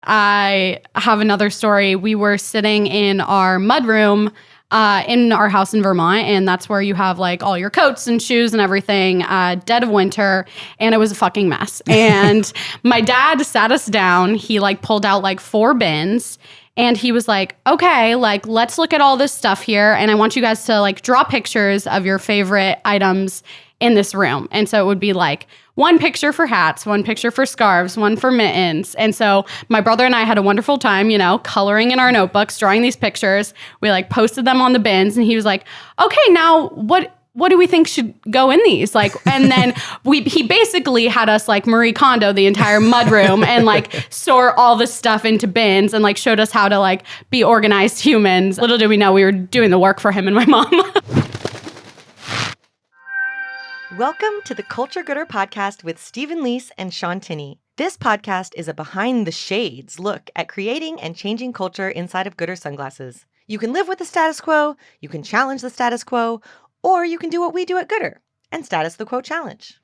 I have another story. We were sitting in our mudroom in our house in Vermont, and that's where you have like all your coats and shoes and everything, dead of winter, and it was a fucking mess. And my dad sat us down. He like pulled out like 4 bins. And he was like, okay, like, let's look at all this stuff here. And I want you guys to like draw pictures of your favorite items in this room. And so it would be like 1 picture for hats, 1 picture for scarves, 1 for mittens. And so my brother and I had a wonderful time, you know, coloring in our notebooks, drawing these pictures. We like posted them on the bins. And he was like, okay, now what do we think should go in these? Like, and then he basically had us like Marie Kondo the entire mudroom and like sort all this stuff into bins and like showed us how to like be organized humans. Little did we know we were doing the work for him and my mom. Welcome to the Culture Goodr podcast with Stephen Leese and Sean Tinney. This podcast is a behind the shades look at creating and changing culture inside of goodr sunglasses. You can live with the status quo, you can challenge the status quo, or you can do what we do at goodr and status the quo challenge.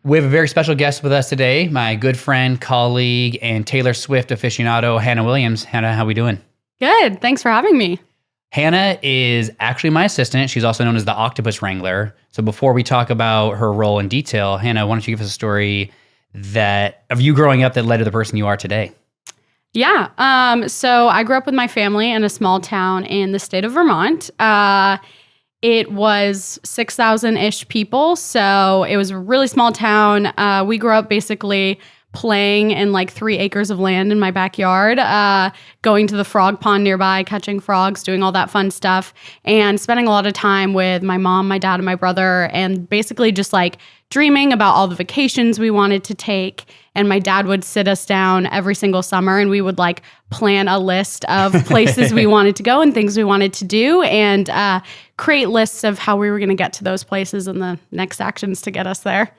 We have a very special guest with us today, my good friend, colleague, and Taylor Swift aficionado, Hannah Williams. Hannah, how we doing? Good. Thanks for having me. Hannah is actually my assistant. She's also known as the Octopus Wrangler. So before we talk about her role in detail, Hannah, why don't you give us a story of you growing up that led to the person you are today? Yeah. So I grew up with my family in a small town in the state of Vermont. It was 6,000-ish people, so it was a really small town. We grew up basically playing in like 3 acres of land in my backyard, going to the frog pond nearby, catching frogs, doing all that fun stuff, and spending a lot of time with my mom, my dad, and my brother, and basically just like dreaming about all the vacations we wanted to take. And my dad would sit us down every single summer and we would like plan a list of places we wanted to go and things we wanted to do and create lists of how we were going to get to those places and the next actions to get us there.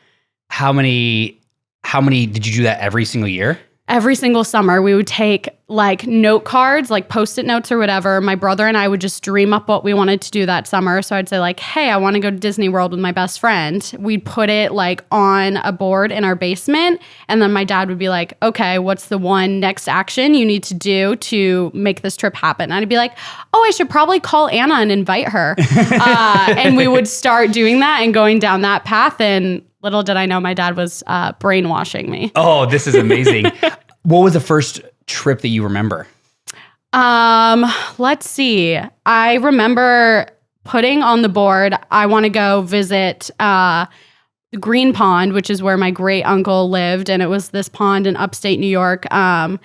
How many did you do that every single year? Every single summer, we would take like note cards, like Post-it notes or whatever. My brother and I would just dream up what we wanted to do that summer. So I'd say like, hey, I want to go to Disney World with my best friend. We'd put it like on a board in our basement. And then my dad would be like, okay, what's the one next action you need to do to make this trip happen? And I'd be like, oh, I should probably call Anna and invite her. And we would start doing that and going down that path. And little did I know my dad was brainwashing me. Oh, this is amazing. What was the first trip that you remember? Let's see. I remember putting on the board, I want to go visit the Green Pond, which is where my great uncle lived. And it was this pond in upstate New York. And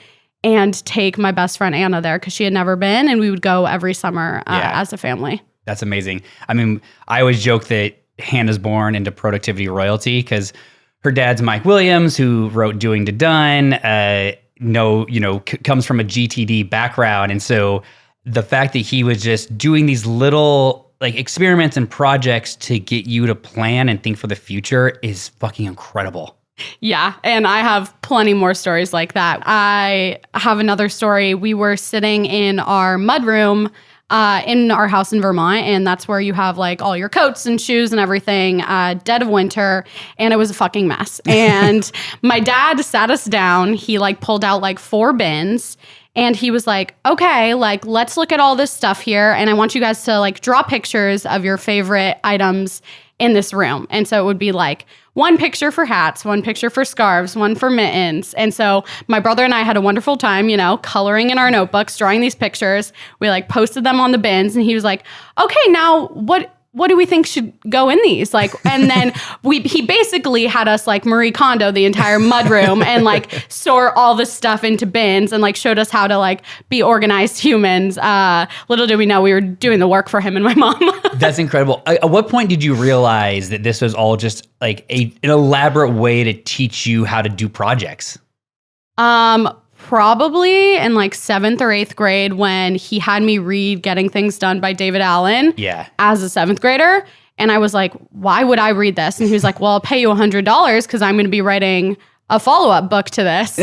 take my best friend Anna there because she had never been. And we would go every summer as a family. That's amazing. I mean, I always joke that Hannah's born into productivity royalty because her dad's Mike Williams, who wrote Doing to Done, comes from a GTD background. And so the fact that he was just doing these little like experiments and projects to get you to plan and think for the future is fucking incredible. Yeah. And I have plenty more stories like that. I have another story. We were sitting in our mudroom in our house in Vermont, and that's where you have like all your coats and shoes and everything, dead of winter, and it was a fucking mess. And my dad sat us down. He like pulled out like 4 bins, and he was like, okay, like, let's look at all this stuff here, and I want you guys to like draw pictures of your favorite items in this room. And so it would be like 1 picture for hats, 1 picture for scarves, 1 for mittens. And so my brother and I had a wonderful time, you know, coloring in our notebooks, drawing these pictures. We like posted them on the bins, and he was like, okay, now what do we think should go in these? Like, and then he basically had us like Marie Kondo the entire mudroom and like sort all this stuff into bins and like showed us how to like be organized humans. Little did we know we were doing the work for him and my mom. That's incredible. At what point did you realize that this was all just like an elaborate way to teach you how to do projects? Probably in like 7th or 8th grade when he had me read Getting Things Done by David Allen as a 7th grader. And I was like, why would I read this? And he was like, well, I'll pay you $100 because I'm going to be writing a follow-up book to this.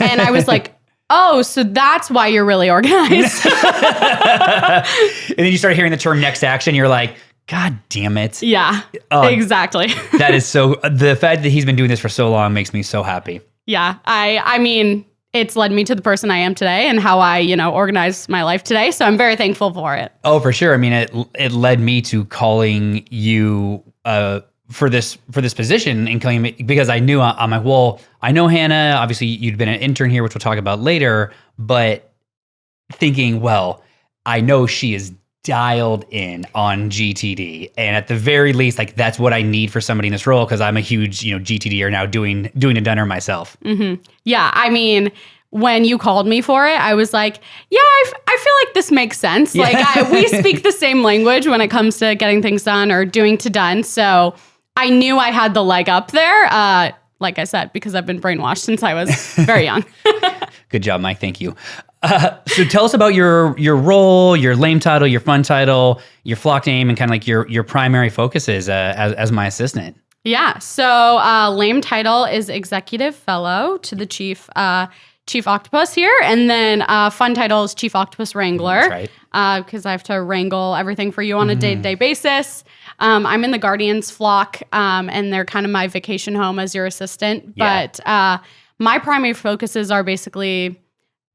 And I was like, oh, so that's why you're really organized. And then you start hearing the term next action. You're like, God damn it. Yeah, exactly. That is so, the fact that he's been doing this for so long makes me so happy. Yeah, I mean, it's led me to the person I am today and how I, organize my life today. So I'm very thankful for it. Oh, for sure. I mean, it led me to calling you for this position and calling me because I knew I'm like, well, I know Hannah. Obviously, you'd been an intern here, which we'll talk about later. But thinking, well, I know she is dialed in on GTD, and at the very least, like that's what I need for somebody in this role because I'm a huge, GTDer now, doing a dunner myself. Mm-hmm. Yeah, I mean, when you called me for it, I was like, yeah, I feel like this makes sense. Yeah. Like we speak the same language when it comes to getting things done or doing to done. So I knew I had the leg up there. Like I said, because I've been brainwashed since I was very young. Good job, Mike. Thank you. So tell us about your role, your lame title, your fun title, your flock name, and kind of like your primary focuses as my assistant. Yeah. So lame title is Executive Fellow to the Chief Octopus here. And then fun title is Chief Octopus Wrangler. That's right. Because I have to wrangle everything for you on a day-to-day basis. I'm in the Guardians flock, and they're kind of my vacation home as your assistant. Yeah. But my primary focuses are basically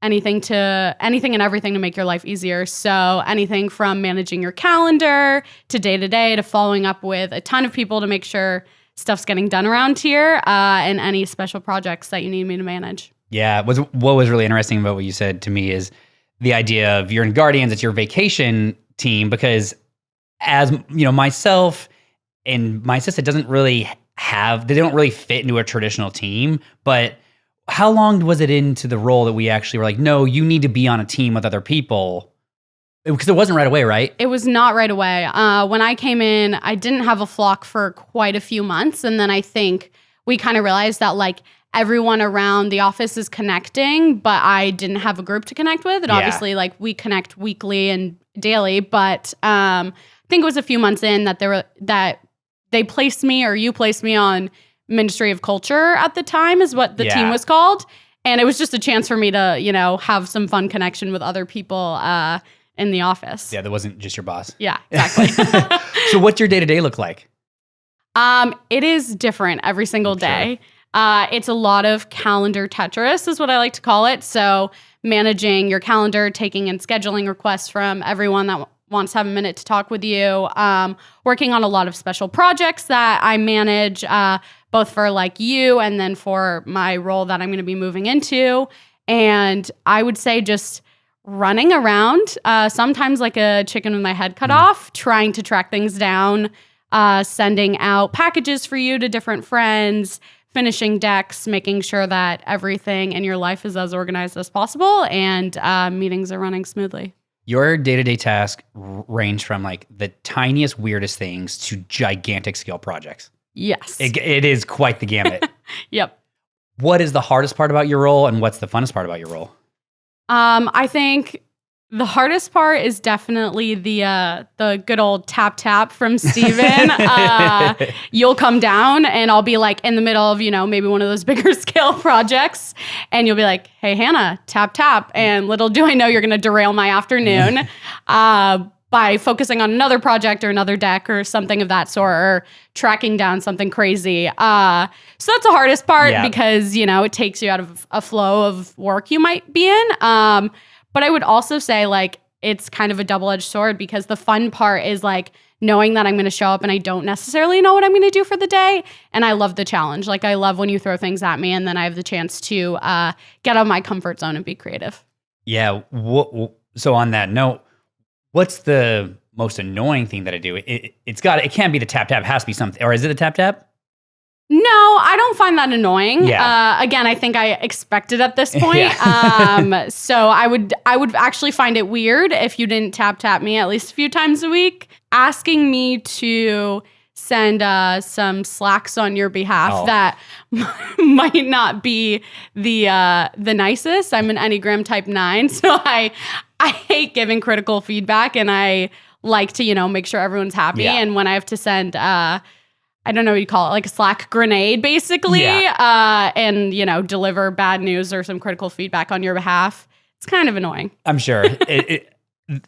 anything and everything to make your life easier. So anything from managing your calendar to day-to-day to following up with a ton of people to make sure stuff's getting done around here, and any special projects that you need me to manage. Yeah, what was really interesting about what you said to me is the idea of you're in Guardians, it's your vacation team, because as myself and my assistant they don't really fit into a traditional team. But how long was it into the role that we actually were like, no, you need to be on a team with other people? Because it wasn't right away, right? It was not right away. When I came in, I didn't have a flock for quite a few months. And then I think we kind of realized that like everyone around the office is connecting, but I didn't have a group to connect with. And obviously like we connect weekly and daily, but I think it was a few months in that they placed me, or you placed me on Ministry of Culture at the time is what the team was called. And it was just a chance for me to, have some fun connection with other people in the office. Yeah, that wasn't just your boss. Yeah, exactly. So what's your day-to-day look like? It is different every single day. It's a lot of calendar Tetris is what I like to call it. So managing your calendar, taking and scheduling requests from everyone that wants to have a minute to talk with you, working on a lot of special projects that I manage, both for like you and then for my role that I'm going to be moving into. And I would say just running around, sometimes like a chicken with my head cut off, trying to track things down, sending out packages for you to different friends, finishing decks, making sure that everything in your life is as organized as possible, and meetings are running smoothly. Your day-to-day tasks range from like the tiniest, weirdest things to gigantic scale projects. Yes. It is quite the gamut. Yep. What is the hardest part about your role, and what's the funnest part about your role? I think the hardest part is definitely the good old tap from Steven. You'll come down and I'll be like in the middle of, maybe one of those bigger scale projects, and you'll be like, hey, Hannah, tap. And little do I know you're going to derail my afternoon by focusing on another project or another deck or something of that sort, or tracking down something crazy. So that's the hardest part because, it takes you out of a flow of work you might be in. But I would also say like it's kind of a double-edged sword, because the fun part is like knowing that I'm going to show up and I don't necessarily know what I'm going to do for the day. And I love the challenge. Like I love when you throw things at me and then I have the chance to get out of my comfort zone and be creative. Yeah. So on that note, what's the most annoying thing that I do? It can't be the tap. It has to be something. Or is it a tap? No, I don't find that annoying. Yeah. Again, I think I expect it at this point. So I would actually find it weird if you didn't tap me at least a few times a week. Asking me to send some slacks on your behalf that might not be the nicest. I'm an Enneagram type 9, so I hate giving critical feedback, and I like to make sure everyone's happy. Yeah. And when I have to send I don't know what you call it, like a Slack grenade, basically, and, deliver bad news or some critical feedback on your behalf, it's kind of annoying. I'm sure.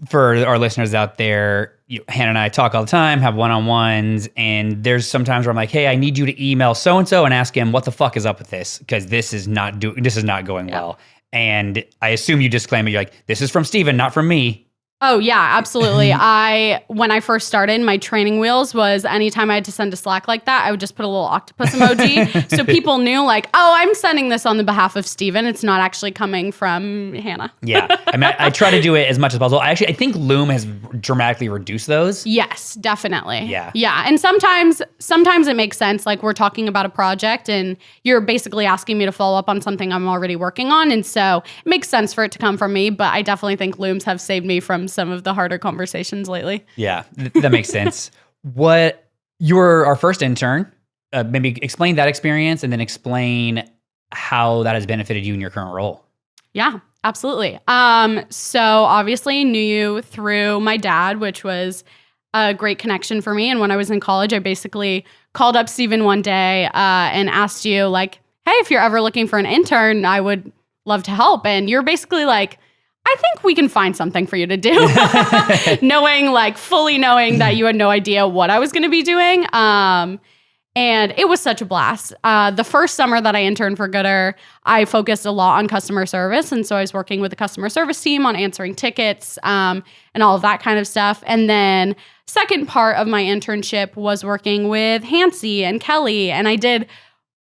For our listeners out there, Hannah and I talk all the time, have one-on-ones, and there's sometimes where I'm like, hey, I need you to email so-and-so and ask him what the fuck is up with this, because this is not going well. And I assume you disclaim it. You're like, this is from Steven, not from me. Oh yeah, absolutely. When I first started, my training wheels was anytime I had to send a Slack like that, I would just put a little octopus emoji. So people knew like, oh, I'm sending this on the behalf of Steven. It's not actually coming from Hannah. Yeah. I mean, I try to do it as much as possible. I think Loom has dramatically reduced those. Yes, definitely. Yeah. Yeah. And sometimes it makes sense. Like we're talking about a project and you're basically asking me to follow up on something I'm already working on. And so it makes sense for it to come from me, but I definitely think Looms have saved me from some of the harder conversations lately. Yeah, that makes sense. You were our first intern. Maybe explain that experience and then explain how that has benefited you in your current role. Yeah, absolutely. So obviously knew you through my dad, which was a great connection for me. And when I was in college, I basically called up Steven one day and asked you like, hey, if you're ever looking for an intern, I would love to help. And you're basically like, I think we can find something for you to do. fully knowing that you had no idea what I was going to be doing. And it was such a blast. The first summer that I interned for goodr, I focused a lot on customer service. And so I was working with the customer service team on answering tickets and all of that kind of stuff. And then second part of my internship was working with Hansi and Kelly. And I did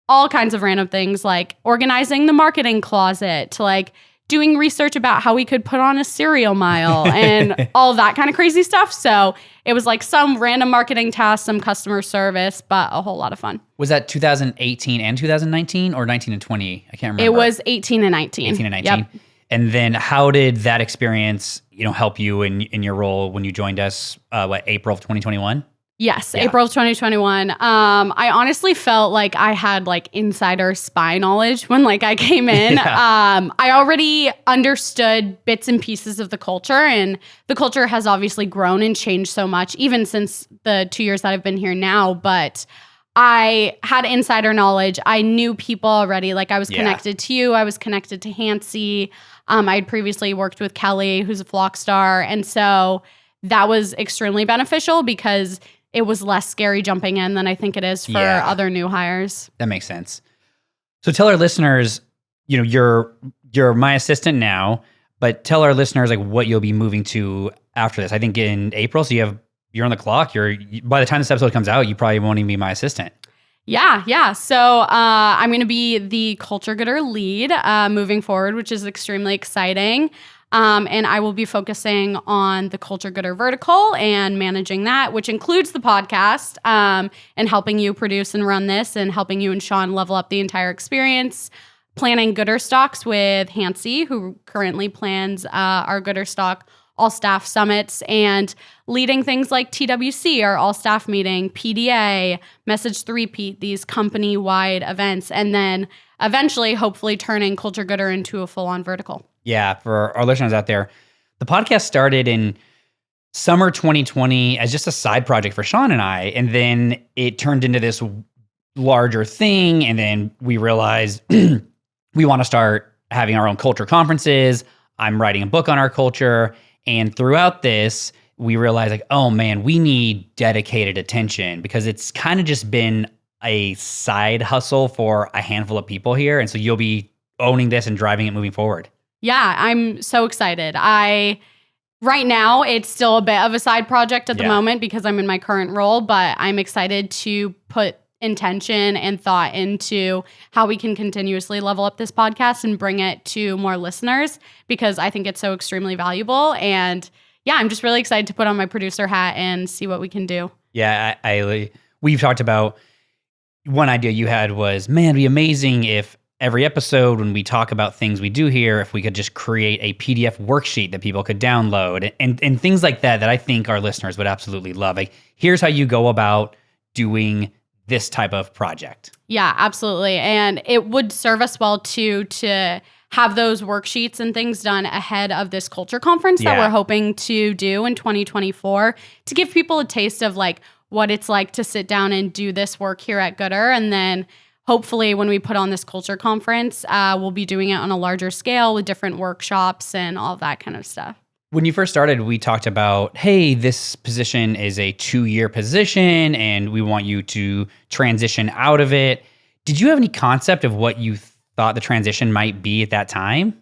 all kinds of random things like organizing the marketing closet to like doing research about how we could put on a cereal mile and all that kind of crazy stuff. So it was like some random marketing task, some customer service, but a whole lot of fun. Was that 2018 and 2019 or 19 and 20? I can't remember. It was 18 and 19. 18 and 19. Yep. And then how did that experience, help you in your role when you joined us, April of 2021? Yes, yeah. April of 2021. I honestly felt like I had like insider spy knowledge when like I came in. Yeah. I already understood bits and pieces of the culture, and the culture has obviously grown and changed so much, even since the 2 years that I've been here now. But I had insider knowledge. I knew people already. Like I was connected to you. I was connected to Hansi. I had previously worked with Kelly, who's a flock star. And so that was extremely beneficial because it was less scary jumping in than I think it is for other new hires. That makes sense. So tell our listeners, you're my assistant now, but tell our listeners like what you'll be moving to after this. I think in April, so you're on the clock. By the time this episode comes out, you probably won't even be my assistant. Yeah. So I'm going to be the Culture goodr lead moving forward, which is extremely exciting. And I will be focusing on the Culture goodr vertical and managing that, which includes the podcast and helping you produce and run this and helping you and Sean level up the entire experience. Planning goodrSTOCKs with Hansi, who currently plans our goodrSTOCK all-staff summits, and leading things like TWC, our all-staff meeting, PDA, Message 3P, these company-wide events, and then eventually, hopefully, turning Culture goodr into a full-on vertical. Yeah, for our listeners out there, the podcast started in summer 2020 as just a side project for Sean and I, and then it turned into this larger thing, and then we realized we want to start having our own culture conferences. I'm writing a book on our culture, and throughout this, we realized like, oh man, we need dedicated attention because it's kind of just been a side hustle for a handful of people here, and so you'll be owning this and driving it moving forward. Yeah, I'm so excited. Right now, it's still a bit of a side project at the moment because I'm in my current role, but I'm excited to put intention and thought into how we can continuously level up this podcast and bring it to more listeners because I think it's so extremely valuable. And I'm just really excited to put on my producer hat and see what we can do. Yeah, we've talked about one idea you had was, man, it'd be amazing if every episode when we talk about things we do here, if we could just create a PDF worksheet that people could download and things like that I think our listeners would absolutely love. Like, here's how you go about doing this type of project. Yeah, absolutely. And it would serve us well too to have those worksheets and things done ahead of this culture conference that we're hoping to do in 2024 to give people a taste of like what it's like to sit down and do this work here at goodr. And then hopefully when we put on this culture conference, we'll be doing it on a larger scale with different workshops and all that kind of stuff. When you first started, we talked about, hey, this position is a 2-year position and we want you to transition out of it. Did you have any concept of what you thought the transition might be at that time?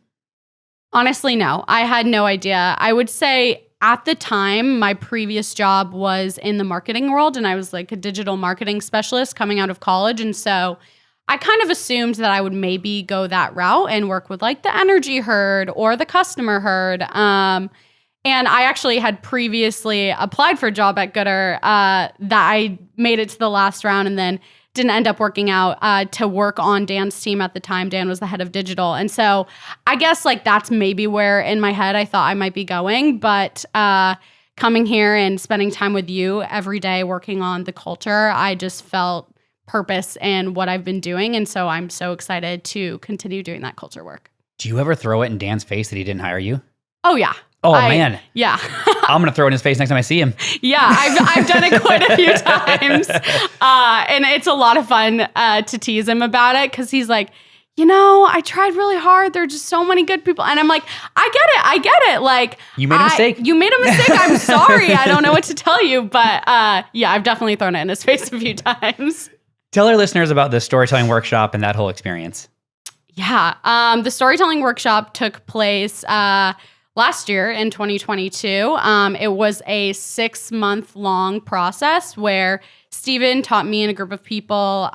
Honestly, no. I had no idea. I would say at the time, my previous job was in the marketing world, and I was like a digital marketing specialist coming out of college. And so I kind of assumed that I would maybe go that route and work with like the energy herd or the customer herd. And I actually had previously applied for a job at goodr that I made it to the last round and then didn't end up working out to work on Dan's team at the time. Dan was the head of digital. And so I guess like that's maybe where in my head I thought I might be going. But coming here and spending time with you every day working on the culture, I just felt purpose in what I've been doing. And so I'm so excited to continue doing that culture work. Do you ever throw it in Dan's face that he didn't hire you? Oh, yeah. Oh, man. Yeah. I'm going to throw it in his face next time I see him. Yeah, I've done it quite a few times. And it's a lot of fun to tease him about it because he's like, I tried really hard. There are just so many good people. And I'm like, I get it. Like, you made a mistake. You made a mistake. I'm sorry. I don't know what to tell you. But yeah, I've definitely thrown it in his face a few times. Tell our listeners about the storytelling workshop and that whole experience. Yeah. The storytelling workshop took place last year in 2022. It was a 6-month-long process where Steven taught me and a group of people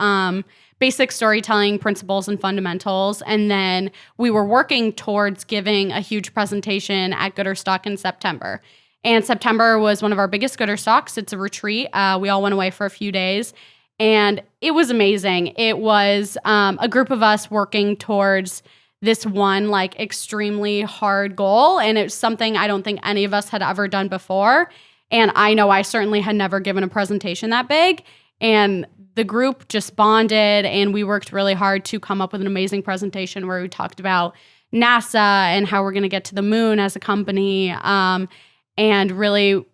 basic storytelling principles and fundamentals. And then we were working towards giving a huge presentation at goodrSTOCK in September. And September was one of our biggest goodrSTOCKs. It's a retreat. We all went away for a few days. And it was amazing. It was a group of us working towards this one like extremely hard goal. And it was something I don't think any of us had ever done before. And I know I certainly had never given a presentation that big. And the group just bonded and we worked really hard to come up with an amazing presentation where we talked about NASA and how we're going to get to the moon as a company. And really,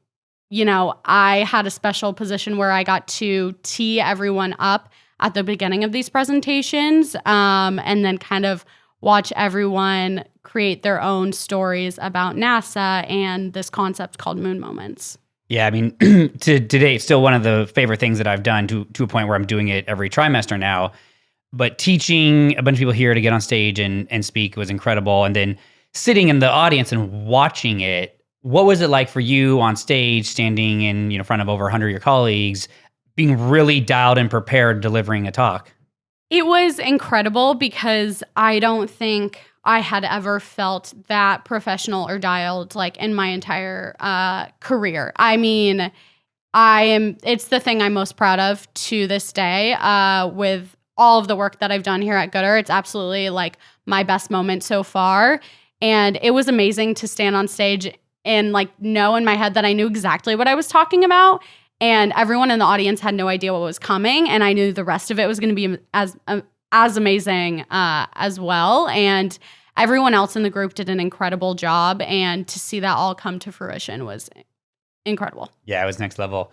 I had a special position where I got to tee everyone up at the beginning of these presentations and then kind of watch everyone create their own stories about NASA and this concept called moon moments. Yeah, I mean, to date, it's still one of the favorite things that I've done to a point where I'm doing it every trimester now. But teaching a bunch of people here to get on stage and speak was incredible. And then sitting in the audience and watching it, what was it like for you on stage, standing in front of over 100 of your colleagues, being really dialed and prepared, delivering a talk? It was incredible because I don't think I had ever felt that professional or dialed like in my entire career. I mean, it's the thing I'm most proud of to this day with all of the work that I've done here at goodr. It's absolutely like my best moment so far. And it was amazing to stand on stage and like know in my head that I knew exactly what I was talking about. And everyone in the audience had no idea what was coming. And I knew the rest of it was going to be as amazing as well. And everyone else in the group did an incredible job. And to see that all come to fruition was incredible. Yeah, it was next level.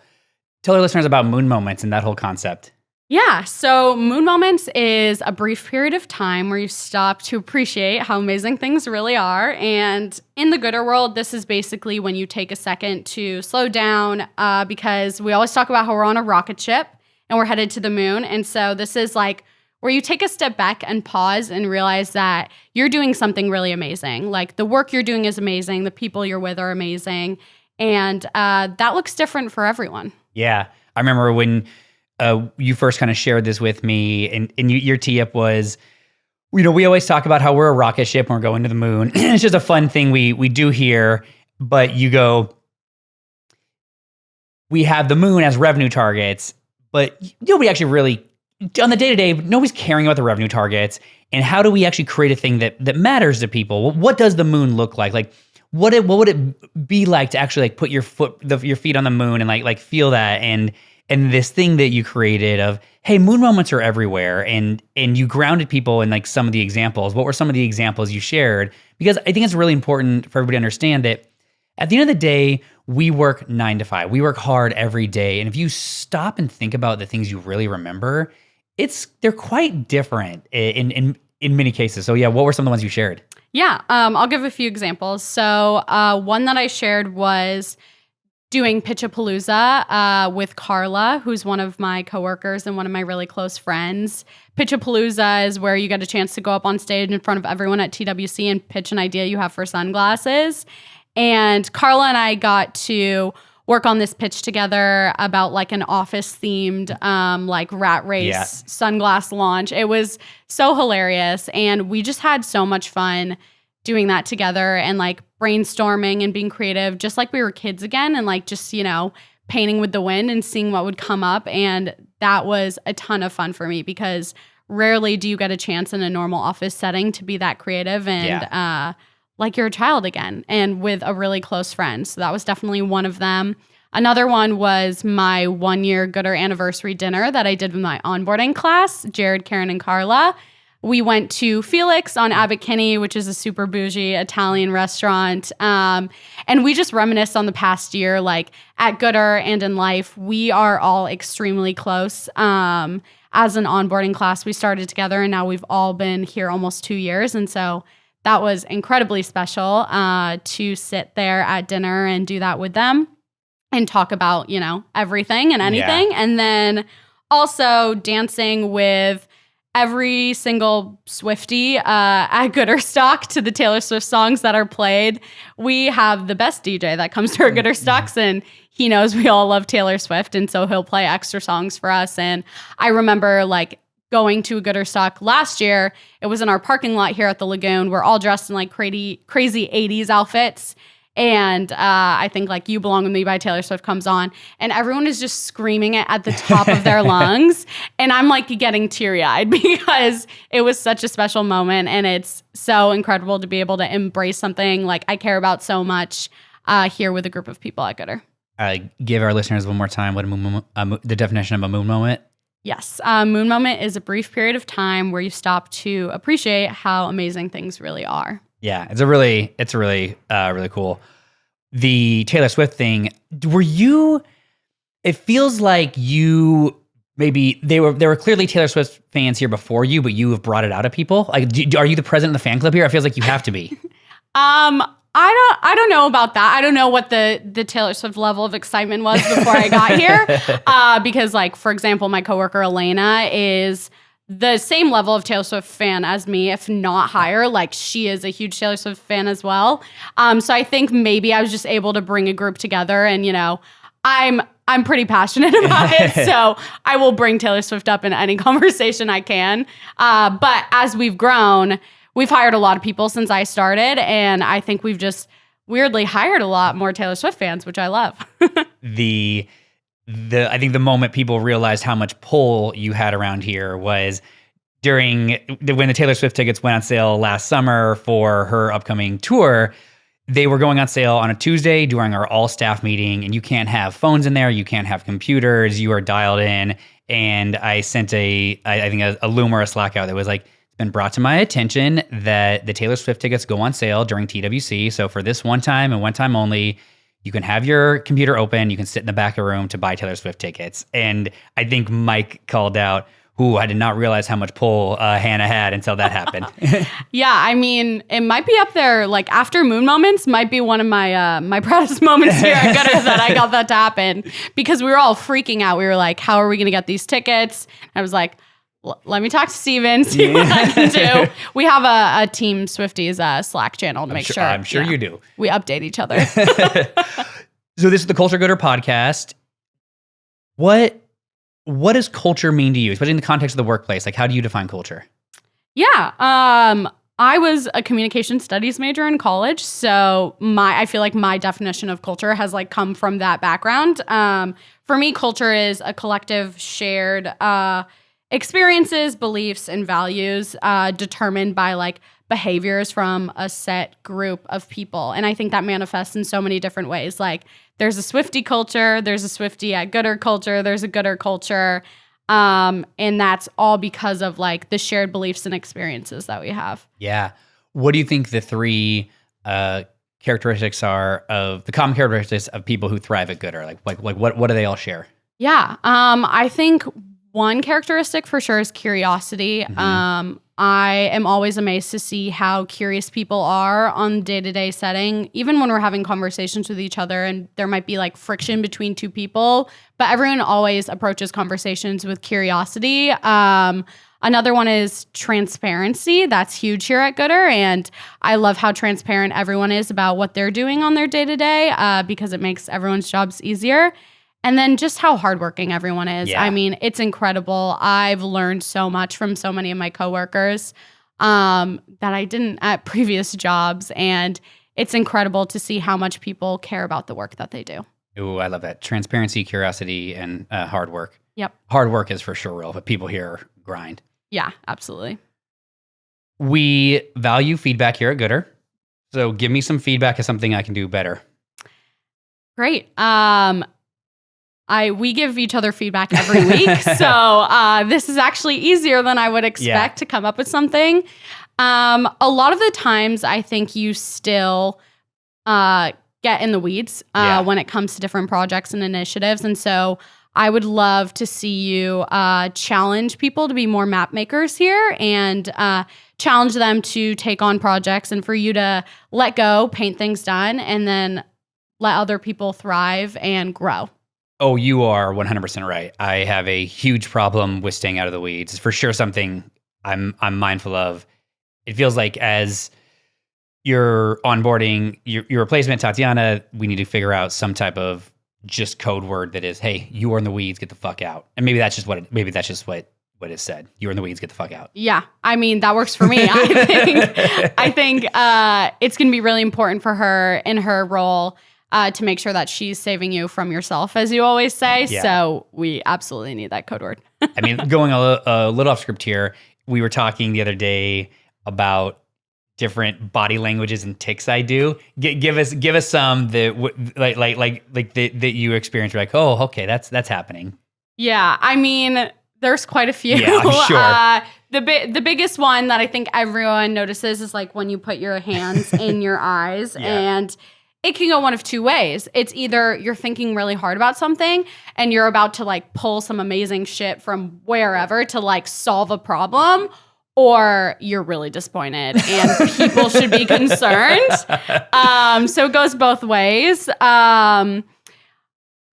Tell our listeners about moon moments and that whole concept. Yeah, so moon moments is a brief period of time where you stop to appreciate how amazing things really are. And in the goodr world, this is basically when you take a second to slow down because we always talk about how we're on a rocket ship and we're headed to the moon. And so this is like where you take a step back and pause and realize that you're doing something really amazing. Like the work you're doing is amazing. The people you're with are amazing. And that looks different for everyone. Yeah, I remember when you first kind of shared this with me, and your tee-up was, we always talk about how we're a rocket ship and we're going to the moon. It's just a fun thing we do here, but you go, we have the moon as revenue targets, but nobody actually really, on the day-to-day, nobody's caring about the revenue targets, and how do we actually create a thing that matters to people? What does the moon look like? Like, what would it be like to actually like put your feet on the moon and like feel that and this thing that you created of, hey, moon moments are everywhere, and you grounded people in like some of the examples. What were some of the examples you shared? Because I think it's really important for everybody to understand that at the end of the day, we work 9 to 5. We work hard every day. And if you stop and think about the things you really remember, they're quite different in many cases. So yeah, what were some of the ones you shared? Yeah, I'll give a few examples. So one that I shared was doing Pitchapalooza with Carla, who's one of my coworkers and one of my really close friends. Pitchapalooza is where you get a chance to go up on stage in front of everyone at TWC and pitch an idea you have for sunglasses. And Carla and I got to work on this pitch together about like an office themed like rat race sunglass launch. It was so hilarious. And we just had so much fun doing that together and like brainstorming and being creative, just like we were kids again, and like just, painting with the wind and seeing what would come up. And that was a ton of fun for me because rarely do you get a chance in a normal office setting to be that creative and like you're a child again and with a really close friend. So that was definitely one of them. Another one was my 1-year goodr anniversary dinner that I did with my onboarding class, Jared, Karen, and Carla. We went to Felix on Abbot Kinney, which is a super bougie Italian restaurant. And we just reminisced on the past year, like at goodr and in life, we are all extremely close. As an onboarding class, we started together and now we've all been here almost 2 years. And so that was incredibly special to sit there at dinner and do that with them and talk about, everything and anything. Yeah. And then also dancing with every single Swiftie at goodrSTOCK to the Taylor Swift songs that are played. We have the best DJ that comes to our goodrSTOCKs, and he knows we all love Taylor Swift, and so he'll play extra songs for us. And I remember like going to a goodrSTOCK last year. It was in our parking lot here at the Lagoon. We're all dressed in like crazy 80s outfits. And I think like You Belong With Me by Taylor Swift comes on and everyone is just screaming it at the top of their lungs. And I'm like getting teary-eyed because it was such a special moment. And it's so incredible to be able to embrace something like I care about so much here with a group of people at goodr. Give our listeners one more time what the definition of a moon moment. Yes. Moon moment is a brief period of time where you stop to appreciate how amazing things really are. Yeah, it's really cool. The Taylor Swift thing, it feels like you, maybe they were clearly Taylor Swift fans here before you, but you have brought it out of people. Like, are you the president of the fan club here? It feels like you have to be. I don't know about that. I don't know what the Taylor Swift level of excitement was before I got here. Because like, for example, my coworker Elena is the same level of Taylor Swift fan as me, if not higher. Like she is a huge Taylor Swift fan as well. So I think maybe I was just able to bring a group together and, I'm pretty passionate about it. So I will bring Taylor Swift up in any conversation I can. But as we've grown, we've hired a lot of people since I started. And I think we've just weirdly hired a lot more Taylor Swift fans, which I love. I think the moment people realized how much pull you had around here was when the Taylor Swift tickets went on sale last summer for her upcoming tour. They were going on sale on a Tuesday during our all staff meeting, and you can't have phones in there, you can't have computers, you are dialed in. And I sent a Loom or a Slack out that was like, it's been brought to my attention that the Taylor Swift tickets go on sale during TWC. So for this one time and one time only, you can have your computer open, you can sit in the back of the room to buy Taylor Swift tickets. And I think Mike called out, I did not realize how much pull Hannah had until that happened. Yeah, I mean, it might be up there, like after Moon Moments might be one of my my proudest moments here at goodr that I got that to happen because we were all freaking out. We were like, how are we going to get these tickets? And I was like, let me talk to Steven, see what I can do. We have a Team Swifties Slack channel to make sure. I'm sure you do. We update each other. So this is the Culture Goodr podcast. What does culture mean to you, especially in the context of the workplace? Like, how do you define culture? Yeah. I was a communication studies major in college. So I feel like my definition of culture has like come from that background. For me, culture is a collective shared experiences, beliefs, and values determined by like behaviors from a set group of people. And I think that manifests in so many different ways. Like there's a Swiftie culture, there's a Swiftie at goodr culture, there's a goodr culture. And that's all because of like the shared beliefs and experiences that we have. Yeah. What do you think the three characteristics are of the common characteristics of people who thrive at goodr? Like what do they all share? Yeah. I think one characteristic for sure is curiosity. I am always amazed to see how curious people are on day-to-day setting, even when we're having conversations with each other and there might be like friction between two people, but everyone always approaches conversations with curiosity. Another one is transparency. That's huge here at goodr, and I love how transparent everyone is about what they're doing on their day-to-day because it makes everyone's jobs easier. And then just how hardworking everyone is. Yeah. I mean, it's incredible. I've learned so much from so many of my coworkers that I didn't at previous jobs. And it's incredible to see how much people care about the work that they do. Ooh, I love that. Transparency, curiosity, and hard work. Yep. Hard work is for sure real, but people here grind. Yeah, absolutely. We value feedback here at goodr. So give me some feedback of something I can do better. Great. We give each other feedback every week. So this is actually easier than I would expect to come up with something. A lot of the times I think you still get in the weeds when it comes to different projects and initiatives. And so I would love to see you challenge people to be more map makers here and challenge them to take on projects and for you to let go, paint things done, and then let other people thrive and grow. Oh, you are 100% right. I have a huge problem with staying out of the weeds. It's for sure something I'm mindful of. It feels like as you're onboarding your replacement, Tatiana, we need to figure out some type of just code word that is, hey, you are in the weeds, get the fuck out. And maybe that's just what is said. You're in the weeds, get the fuck out. Yeah. I mean, that works for me. I think it's going to be really important for her in her role to make sure that she's saving you from yourself, as you always say. Yeah. So we absolutely need that code word. I mean, going a little off script here, we were talking the other day about different body languages and tics I do. Give us some that you experience. You're like, oh, okay, that's happening. Yeah, I mean, there's quite a few. Yeah, I'm sure. The biggest one that I think everyone notices is like when you put your hands in your eyes and it can go one of two ways. It's either you're thinking really hard about something and you're about to like pull some amazing shit from wherever to like solve a problem, or you're really disappointed and people should be concerned. So it goes both ways. I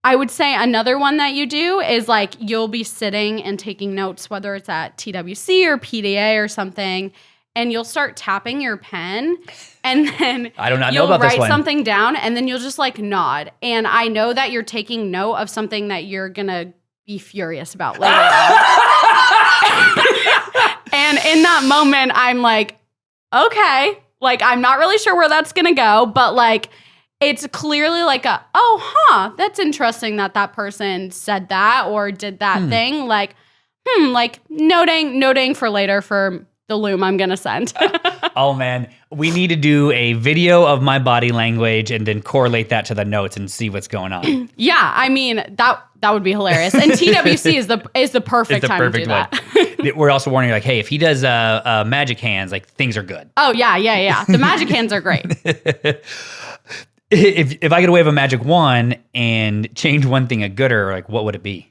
would say another one that you do is like you'll be sitting and taking notes, whether it's at TWC or PDA or something, and you'll start tapping your pen, and then I do not know you'll about this write one. something down, and then you'll just like nod. And I know that you're taking note of something that you're gonna be furious about later on. And in that moment, I'm like, okay, like I'm not really sure where that's gonna go, but like it's clearly like that's interesting that person said that or did that thing. Like, like noting for later for the loom I'm gonna send. Oh man, we need to do a video of my body language and then correlate that to the notes and see what's going on. Yeah, I mean that would be hilarious. And TWC is the perfect time to do that. We're also warning you, like, hey, if he does magic hands, like things are good. Oh yeah. The magic hands are great. If I could wave a magic wand and change one thing at goodr, like what would it be?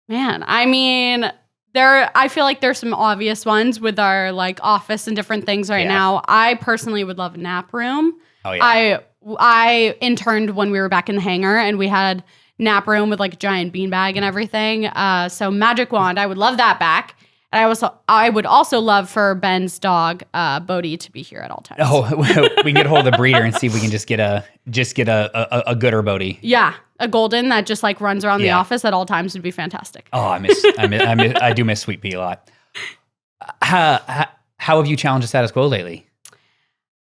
Man, I mean, I feel like there's some obvious ones with our like office and different things right now. I personally would love a nap room. Oh yeah. I interned when we were back in the hangar and we had nap room with like a giant beanbag and everything. So magic wand, I would love that back. And I would also love for Ben's dog, Bodhi, to be here at all times. Oh, we can get hold of the breeder and see if we can just get a goodr Bodhi. Yeah, a golden that just like runs around the office at all times would be fantastic. Oh, I do miss Sweet Pea a lot. How have you challenged the status quo lately?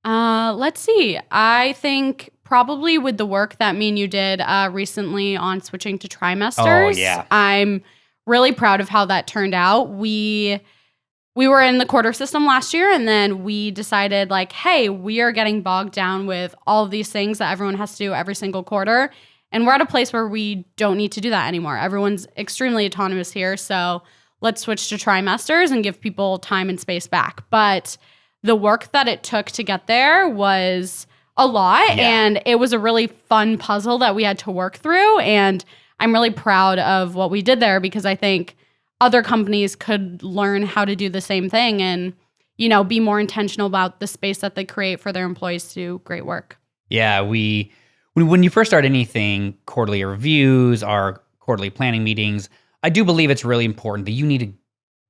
Let's see. I think probably with the work that me and you did recently on switching to trimesters. Oh yeah, I'm really proud of how that turned out. We were in the quarter system last year, and then we decided like, hey, we are getting bogged down with all of these things that everyone has to do every single quarter. And we're at a place where we don't need to do that anymore. Everyone's extremely autonomous here. So let's switch to trimesters and give people time and space back. But the work that it took to get there was a lot. Yeah. And it was a really fun puzzle that we had to work through. And I'm really proud of what we did there because I think other companies could learn how to do the same thing and, be more intentional about the space that they create for their employees to do great work. Yeah, when you first start anything, quarterly reviews, our quarterly planning meetings, I do believe it's really important that you need to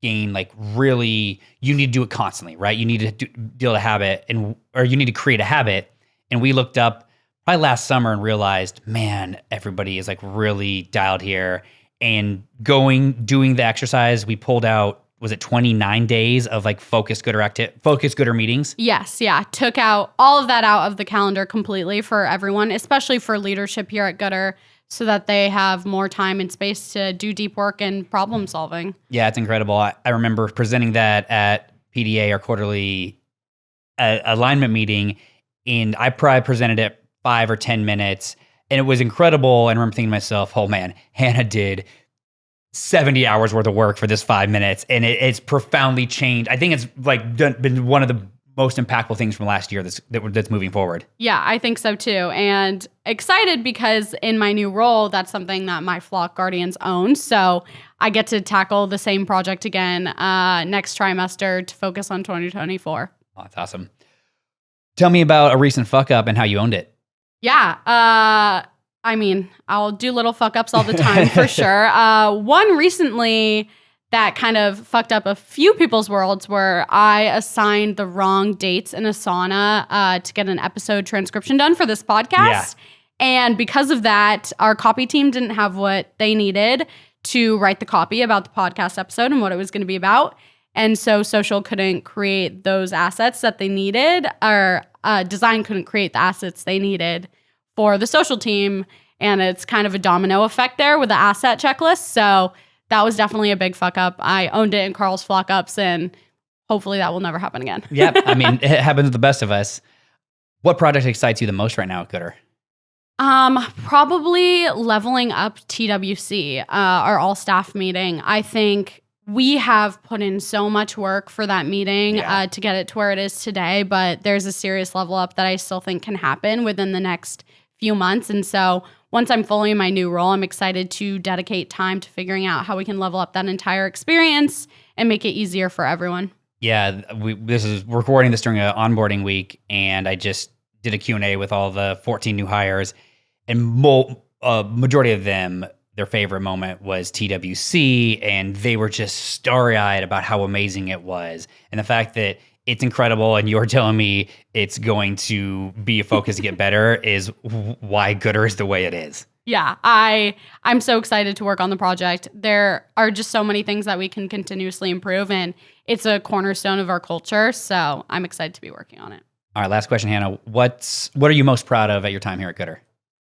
gain you need to do it constantly, right? You need to build a habit or you need to create a habit. And we looked up probably last summer and realized, man, everybody is really dialed here. And doing the exercise, we pulled out, was it 29 days of focused goodr meetings? Yes, yeah. Took out all of that out of the calendar completely for everyone, especially for leadership here at goodr, so that they have more time and space to do deep work and problem solving. Yeah, it's incredible. I remember presenting that at PDA, our quarterly alignment meeting, and I probably presented it 5 or 10 minutes, and it was incredible. And I remember thinking to myself, oh man, Hannah did 70 hours worth of work for this 5 minutes, and it's profoundly changed. I think it's been one of the most impactful things from last year that's moving forward. Yeah, I think so too. And excited because in my new role, that's something that my flock guardians own. So I get to tackle the same project again next trimester to focus on 2024. Oh, that's awesome. Tell me about a recent fuck up and how you owned it. Yeah. I'll do little fuck ups all the time for sure. One recently that kind of fucked up a few people's worlds where I assigned the wrong dates in Asana to get an episode transcription done for this podcast. Yeah. And because of that, our copy team didn't have what they needed to write the copy about the podcast episode and what it was going to be about. And so social couldn't create those assets that they needed, or design couldn't create the assets they needed for the social team. And it's kind of a domino effect there with the asset checklist. So that was definitely a big fuck up. I owned it in Carl's flock ups, and hopefully that will never happen again. Yep. It happens to the best of us. What project excites you the most right now at goodr? Probably leveling up TWC, our all staff meeting. I think we have put in so much work for that meeting to get it to where it is today, but there's a serious level up that I still think can happen within the next few months. And so once I'm fully in my new role, I'm excited to dedicate time to figuring out how we can level up that entire experience and make it easier for everyone. Yeah, we're recording this during an onboarding week, and I just did a Q&A with all the 14 new hires, and majority of them, their favorite moment was TWC, and they were just starry-eyed about how amazing it was. And the fact that it's incredible, and you're telling me it's going to be a focus to get better is why goodr is the way it is. Yeah, I'm so excited to work on the project. There are just so many things that we can continuously improve, and it's a cornerstone of our culture, so I'm excited to be working on it. All right, last question, Hannah. What are you most proud of at your time here at goodr?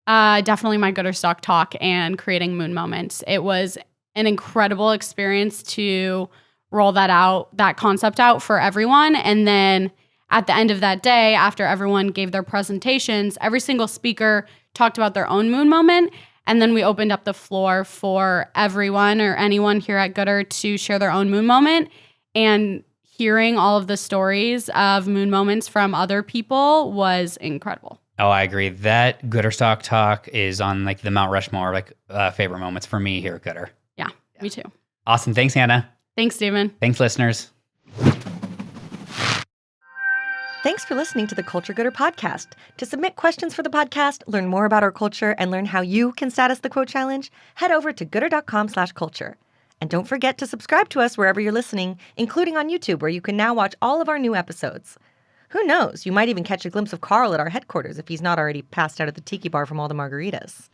Definitely my goodrSTOCK talk and creating moon moments. It was an incredible experience to roll that concept out for everyone. And then at the end of that day, after everyone gave their presentations, every single speaker talked about their own moon moment. And then we opened up the floor for everyone or anyone here at goodr to share their own moon moment. And hearing all of the stories of moon moments from other people was incredible. Oh, I agree. That goodrSTOCK talk is on the Mount Rushmore, favorite moments for me here at goodr. Yeah, me too. Awesome. Thanks, Hannah. Thanks, Steven. Thanks, listeners. Thanks for listening to the Culture Goodr podcast. To submit questions for the podcast, learn more about our culture, and learn how you can status the quote challenge, head over to goodr.com/culture. And don't forget to subscribe to us wherever you're listening, including on YouTube, where you can now watch all of our new episodes. Who knows? You might even catch a glimpse of Carl at our headquarters if he's not already passed out at the tiki bar from all the margaritas.